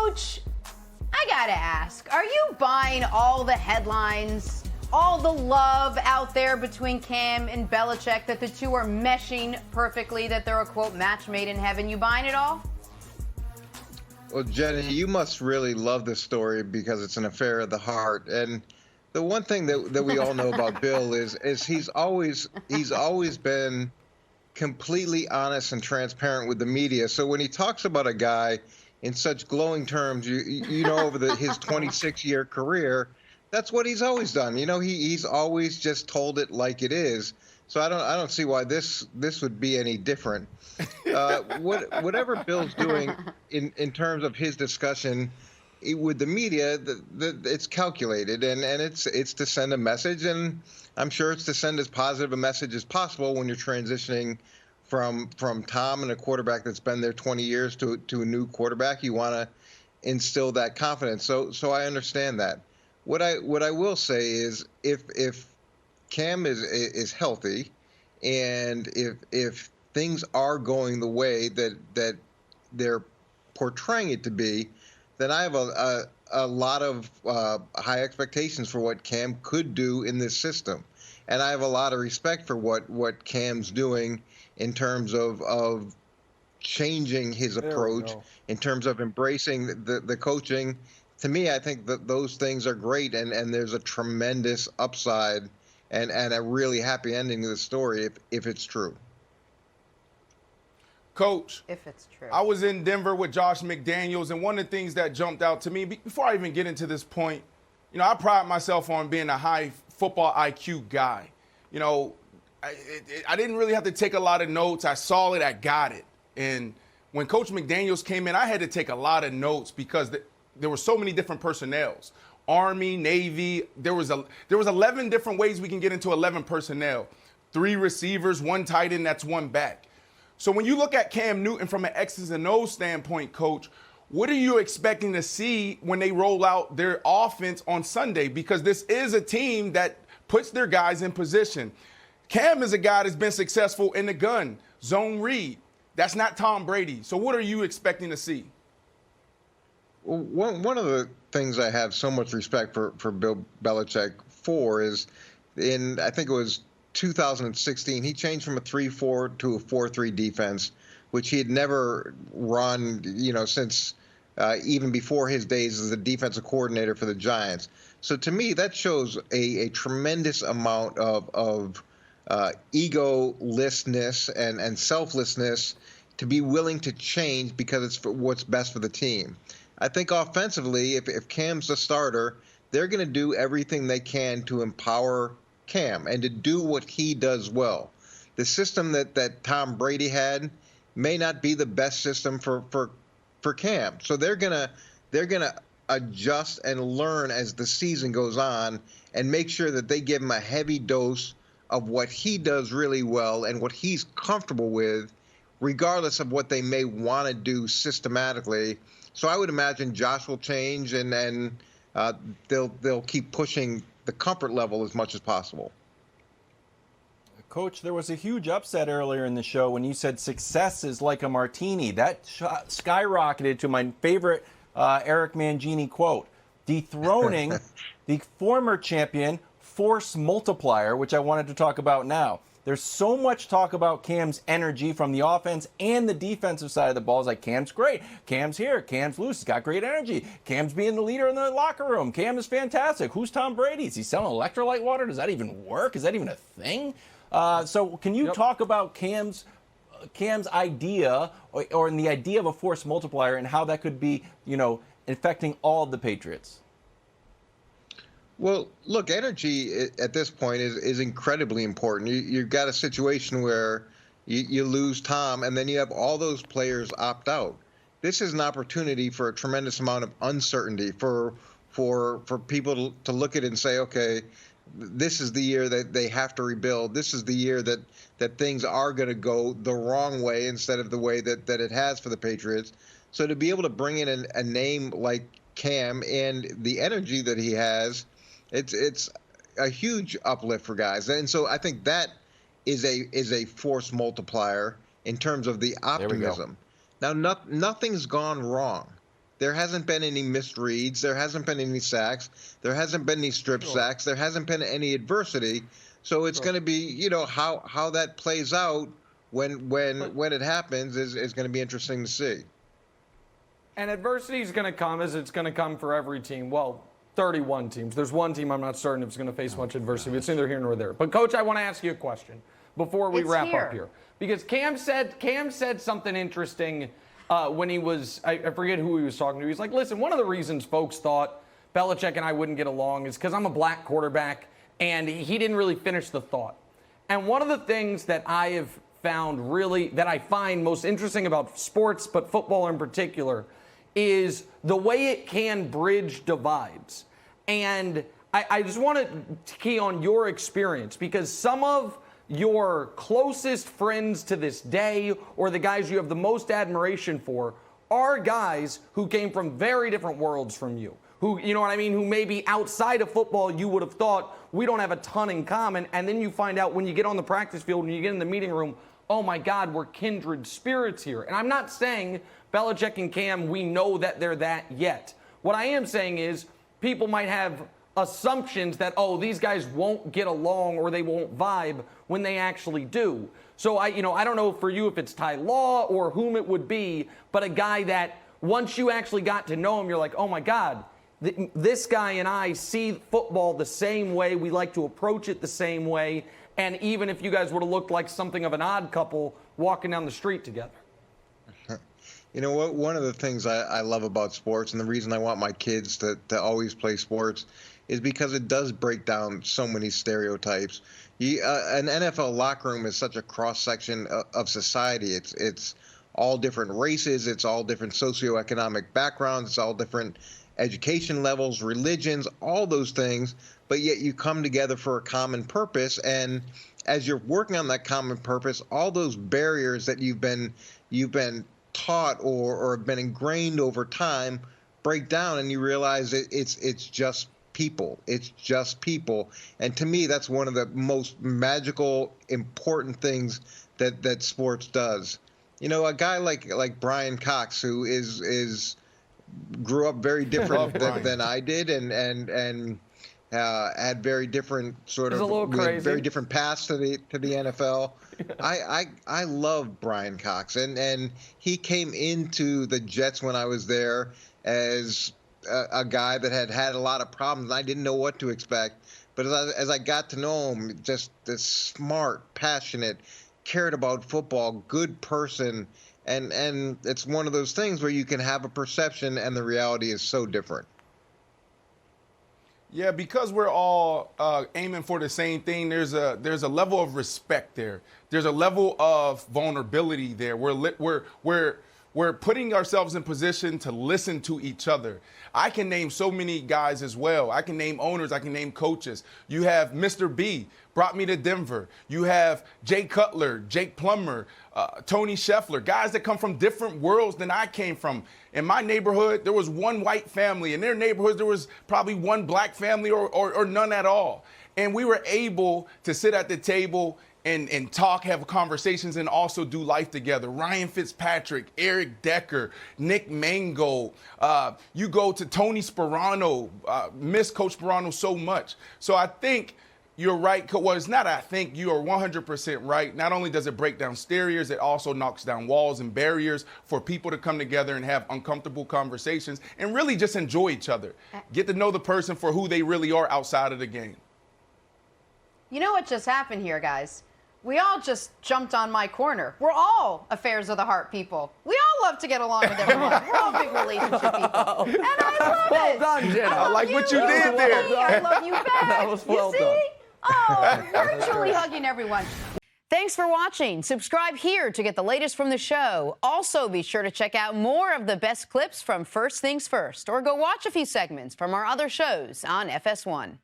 Coach, I gotta ask, are you buying all the headlines, all the love out there between Cam and Belichick, that the two are meshing perfectly, that they're a, quote, match made in heaven? You buying it all? Well, Jenny, you must really love this story because it's an affair of the heart. And the one thing that we all know about Bill is he's always been completely honest and transparent with the media. So when he talks about a guy in such glowing terms, you know, over his 26-year career, that's what he's always done. You know, he's always just told it like it is. So I don't see why this would be any different. Whatever Bill's doing in terms of his discussion with the media, it's calculated and it's to send a message, and I'm sure it's to send as positive a message as possible when you're transitioning from Tom and a quarterback that's been there 20 years to a new quarterback. You want to instill that confidence. So I understand that. What I will say is if Cam is healthy, and if things are going the way that they're portraying it to be, then I have a lot of high expectations for what Cam could do in this system, and I have a lot of respect for what Cam's doing in terms of changing his approach, in terms of embracing the coaching. To me, I think that those things are great, and there's a tremendous upside and a really happy ending to the story if it's true. Coach, If it's true. I was in Denver with Josh McDaniels, and one of the things that jumped out to me, before I even get into this point, you know, I pride myself on being a high football IQ guy. You know, I didn't really have to take a lot of notes. I saw it, I got it. And when Coach McDaniels came in, I had to take a lot of notes because there were so many different personnels. Army, Navy, there was 11 different ways we can get into 11 personnel. 3 receivers, 1 tight end, that's 1 back. So when you look at Cam Newton from an X's and O's standpoint, Coach, what are you expecting to see when they roll out their offense on Sunday? Because this is a team that puts their guys in position. Cam is a guy that's been successful in the gun, zone read. That's not Tom Brady. So what are you expecting to see? Well, one of the things I have so much respect for Bill Belichick for is I think it was 2016, he changed from a 3-4 to a 4-3 defense, which he had never run, you know, since even before his days as a defensive coordinator for the Giants. So to me, that shows a tremendous amount of egolessness and selflessness to be willing to change because it's for what's best for the team. I think offensively, if Cam's the starter, they're going to do everything they can to empower Cam and to do what he does well. The system that Tom Brady had may not be the best system for Cam. So they're gonna adjust and learn as the season goes on and make sure that they give him a heavy dose of what he does really well and what he's comfortable with, regardless of what they may want to do systematically. So I would imagine Josh will change, and then they'll keep pushing the comfort level as much as possible. Coach, there was a huge upset earlier in the show when you said success is like a martini. That skyrocketed to my favorite Eric Mangini quote, dethroning the former champion force multiplier, which I wanted to talk about now. There's so much talk about Cam's energy from the offense and the defensive side of the ball. It's like, Cam's great. Cam's here. Cam's loose. He's got great energy. Cam's being the leader in the locker room. Cam is fantastic. Who's Tom Brady? Is he selling electrolyte water? Does that even work? Is that even a thing? So can you talk about Cam's idea or the idea of a force multiplier and how that could be, you know, affecting all of the Patriots? Well, look, energy at this point is incredibly important. You've got a situation where you lose Tom, and then you have all those players opt out. This is an opportunity for a tremendous amount of uncertainty for people to look at it and say, okay, this is the year that they have to rebuild. This is the year that things are going to go the wrong way instead of the way that it has for the Patriots. So to be able to bring in a name like Cam and the energy that he has, it's a huge uplift for guys. And so I think that is a force multiplier in terms of the optimism. Now, nothing's gone wrong. there hasn't been any missed reads. There hasn't been any sacks. There hasn't been any strip sacks. There hasn't been any adversity. So it's going to be, you know, how that plays out when it happens is going to be interesting to see. And adversity is going to come as it's going to come for every team. Well, 31 teams. There's one team I'm not certain if it's going to face much adversity. It's neither here nor there. But, Coach, I want to ask you a question before we wrap up here. Because Cam said something interesting when he was, I forget who he was talking to. He's like, listen, one of the reasons folks thought Belichick and I wouldn't get along is because I'm a black quarterback, and he didn't really finish the thought. And one of the things that I have found really, that I find most interesting about sports, but football in particular, is the way it can bridge divides. And I just want to key on your experience, because some of your closest friends to this day, or the guys you have the most admiration for, are guys who came from very different worlds from you. Who, you know what I mean, who maybe outside of football you would have thought we don't have a ton in common, and then you find out when you get on the practice field, when you get in the meeting room, oh my God, we're kindred spirits here. And I'm not saying Belichick and Cam, we know that they're that yet. What I am saying is people might have assumptions that, oh, these guys won't get along or they won't vibe when they actually do. So I don't know for you if it's Ty Law or whom it would be, but a guy that once you actually got to know him, you're like, oh my God, this guy and I see football the same way. We like to approach it the same way. And even if you guys would have looked like something of an odd couple walking down the street together. You know what? One of the things I love about sports, and the reason I want my kids to always play sports, is because it does break down so many stereotypes. An NFL locker room is such a cross-section of society. It's all different races. It's all different socioeconomic backgrounds. It's all different education levels, religions, all those things. But yet you come together for a common purpose. And as you're working on that common purpose, all those barriers that you've been taught or have been ingrained over time break down, and you realize it's just people. It's just people. And to me, that's one of the most magical, important things that sports does. You know, a guy like Brian Cox, who grew up very different than I did, and had very different very different paths to the NFL. I love Brian Cox, and he came into the Jets when I was there as a guy that had a lot of problems. I didn't know what to expect, but as I got to know him, just this smart, passionate, cared about football, good person, and it's one of those things where you can have a perception and the reality is so different. Yeah, because we're all aiming for the same thing. There's a level of respect there. There's a level of vulnerability there. We're putting ourselves in position to listen to each other. I can name so many guys as well. I can name owners. I can name coaches. You have Mr. B, brought me to Denver. You have Jay Cutler, Jake Plummer, Tony Scheffler, guys that come from different worlds than I came from. In my neighborhood, there was one white family. In their neighborhoods, there was probably one black family or none at all. And we were able to sit at the table and talk, have conversations, and also do life together. Ryan Fitzpatrick, Eric Decker, Nick Mango. You go to Tony Sperano, miss Coach Sperano so much. So I think you're right. Well, it's not I think. You are 100% right. Not only does it break down barriers, it also knocks down walls and barriers for people to come together and have uncomfortable conversations and really just enjoy each other. Get to know the person for who they really are outside of the game. You know what just happened here, guys? We all just jumped on my corner. We're all affairs of the heart people. We all love to get along with everyone. We're all big relationship people. And I love it. Well done, Jenna. I like what you did there. I love you back. That was well you see? done. Oh, virtually hugging everyone. Thanks for watching. Subscribe here to get the latest from the show. Also, be sure to check out more of the best clips from First Things First, or go watch a few segments from our other shows on FS1.